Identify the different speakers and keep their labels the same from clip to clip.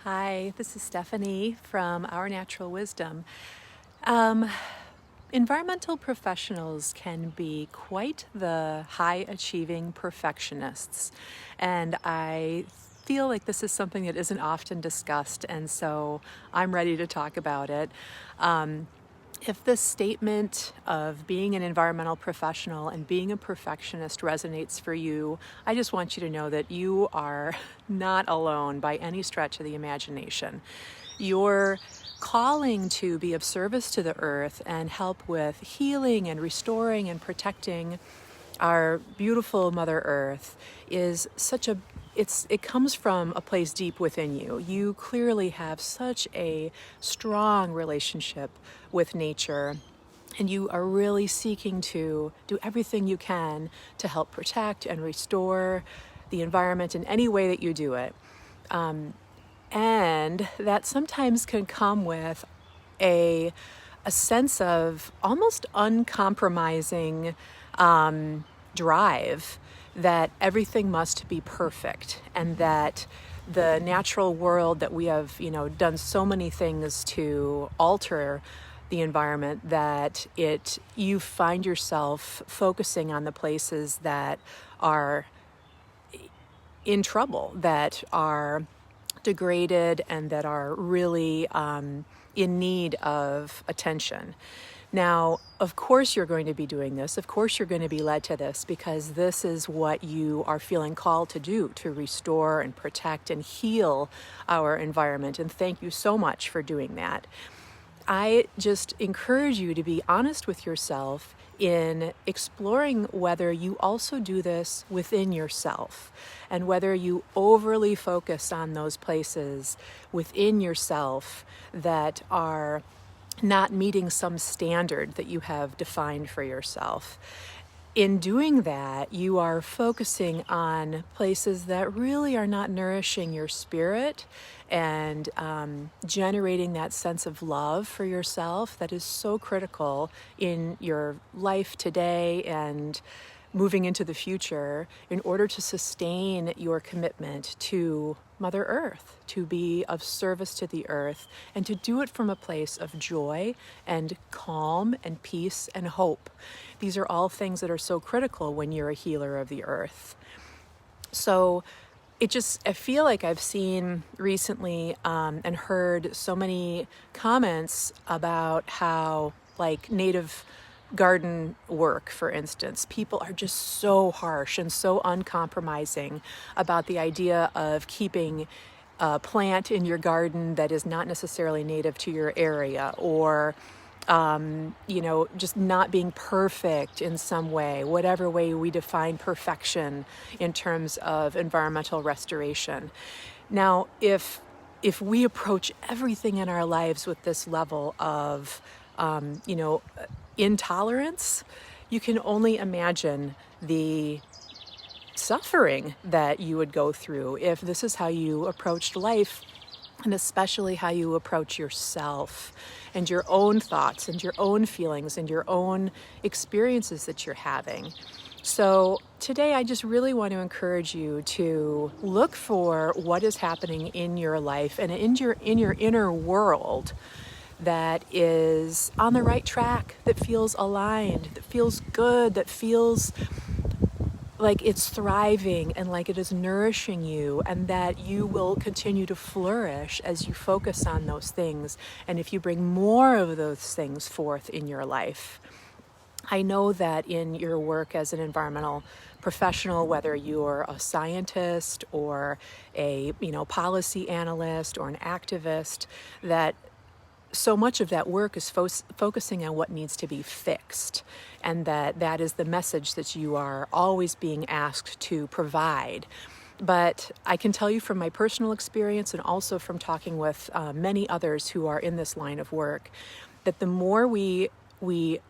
Speaker 1: Hi, this is Stephanie from Our Natural Wisdom. Um, Environmental professionals can be quite the high achieving perfectionists, and I feel like this is something that isn't often discussed, and so I'm ready to talk about it. If this statement of being an environmental professional and being a perfectionist resonates for you, I just want you to know that you are not alone by any stretch of the imagination. Your calling to be of service to the earth and help with healing and restoring and protecting our beautiful Mother Earth is it comes from a place deep within you. You clearly have such a strong relationship with nature, and you are really seeking to do everything you can to help protect and restore the environment in any way that you do it. And that sometimes can come with a, a sense of almost uncompromising drive that everything must be perfect, and that the natural world that we have, done so many things to alter the environment, that you find yourself focusing on the places that are in trouble, that are degraded, and that are really in need of attention. Now, of course, you're going to be doing this. Of course, you're going to be led to this because this is what you are feeling called to do, to restore and protect and heal our environment. And thank you so much for doing that. I just encourage you to be honest with yourself in exploring whether you also do this within yourself, and whether you overly focus on those places within yourself that are not meeting some standard that you have defined for yourself. In doing that, you are focusing on places that really are not nourishing your spirit and generating that sense of love for yourself that is so critical in your life today and moving into the future, in order to sustain your commitment to Mother Earth, to be of service to the earth, and to do it from a place of joy and calm and peace and hope. These are all things that are so critical when you're a healer of the earth. So I feel like I've seen recently and heard so many comments about how, like, native garden work, for instance, people are just so harsh and so uncompromising about the idea of keeping a plant in your garden that is not necessarily native to your area, or just not being perfect in some way, whatever way we define perfection in terms of environmental restoration. Now, if we approach everything in our lives with this level of, intolerance, you can only imagine the suffering that you would go through if this is how you approached life, and especially how you approach yourself and your own thoughts and your own feelings and your own experiences that you're having. So today I just really want to encourage you to look for what is happening in your life and in your inner world that is on the right track, that feels aligned, that feels good, that feels like it's thriving and like it is nourishing you, and that you will continue to flourish as you focus on those things, and if you bring more of those things forth in your life. I know that in your work as an environmental professional, whether you're a scientist or a policy analyst or an activist, that so much of that work is focusing on what needs to be fixed, and that is the message that you are always being asked to provide. But I can tell you from my personal experience, and also from talking with many others who are in this line of work, that the more we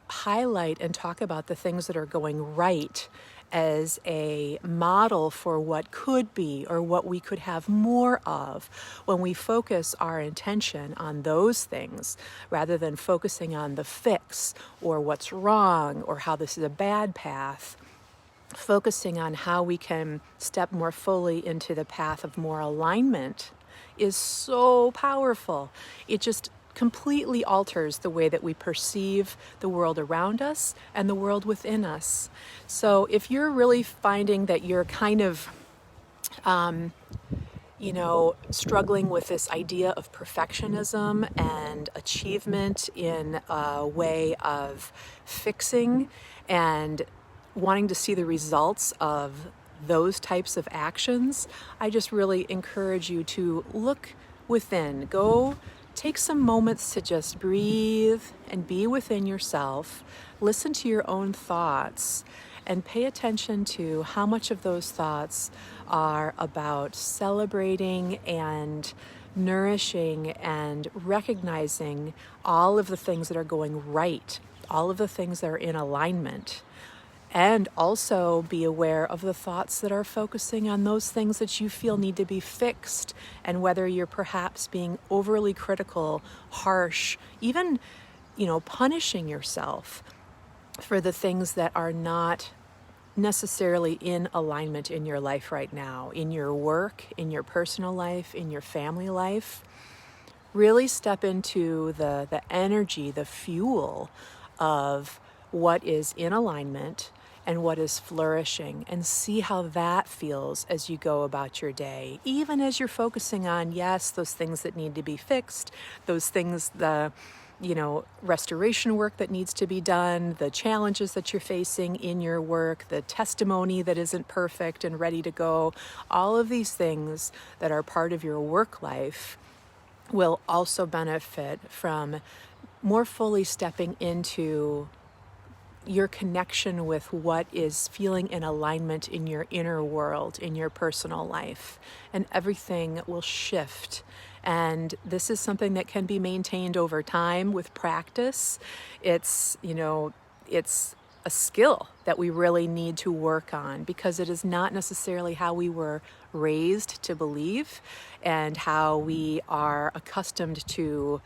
Speaker 1: highlight and talk about the things that are going right as a model for what could be or what we could have more of, when we focus our intention on those things rather than focusing on the fix or what's wrong or how this is a bad path, focusing on how we can step more fully into the path of more alignment is so powerful. It just completely alters the way that we perceive the world around us and the world within us. So if you're really finding that you're kind of struggling with this idea of perfectionism and achievement in a way of fixing and wanting to see the results of those types of actions, I just really encourage you to look within. Go take some moments to just breathe and be within yourself. Listen to your own thoughts and pay attention to how much of those thoughts are about celebrating and nourishing and recognizing all of the things that are going right, all of the things that are in alignment. And also be aware of the thoughts that are focusing on those things that you feel need to be fixed, and whether you're perhaps being overly critical, harsh, even, punishing yourself for the things that are not necessarily in alignment in your life right now, in your work, in your personal life, in your family life. Really step into the energy, the fuel of what is in alignment and what is flourishing, and see how that feels as you go about your day, even as you're focusing on, yes, those things that need to be fixed, those things, the restoration work that needs to be done, the challenges that you're facing in your work, the testimony that isn't perfect and ready to go. All of these things that are part of your work life will also benefit from more fully stepping into your connection with what is feeling in alignment in your inner world, in your personal life, and everything will shift. And this is something that can be maintained over time with practice. It's a skill that we really need to work on, because it is not necessarily how we were raised to believe and how we are accustomed to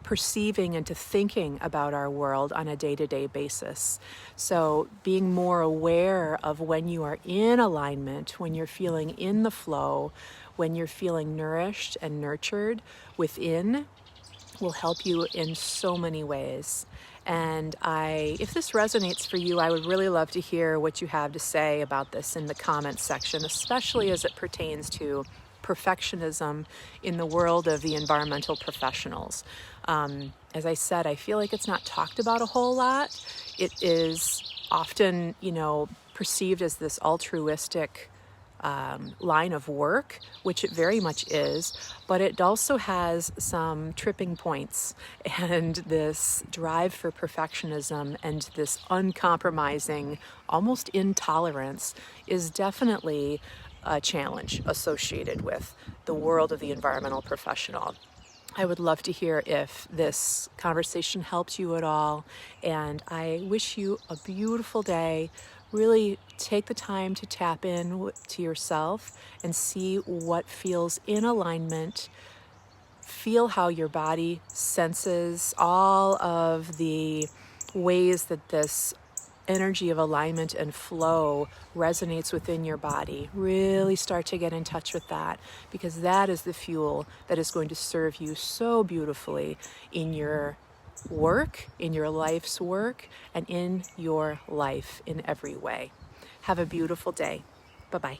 Speaker 1: perceiving and to thinking about our world on a day-to-day basis. So being more aware of when you are in alignment, when you're feeling in the flow, when you're feeling nourished and nurtured within, will help you in so many ways. And if this resonates for you, I would really love to hear what you have to say about this in the comments section, especially as it pertains to perfectionism in the world of the environmental professionals. As I said, I feel like it's not talked about a whole lot. It is often, perceived as this altruistic line of work, which it very much is, but it also has some tripping points, and this drive for perfectionism and this uncompromising, almost intolerance is definitely a challenge associated with the world of the environmental professional. I would love to hear if this conversation helped you at all, and I wish you a beautiful day. Really take the time to tap in to yourself and see what feels in alignment. Feel how your body senses all of the ways that this energy of alignment and flow resonates within your body. Really start to get in touch with that, because that is the fuel that is going to serve you so beautifully in your work, in your life's work, and in your life in every way. Have a beautiful day. Bye-bye.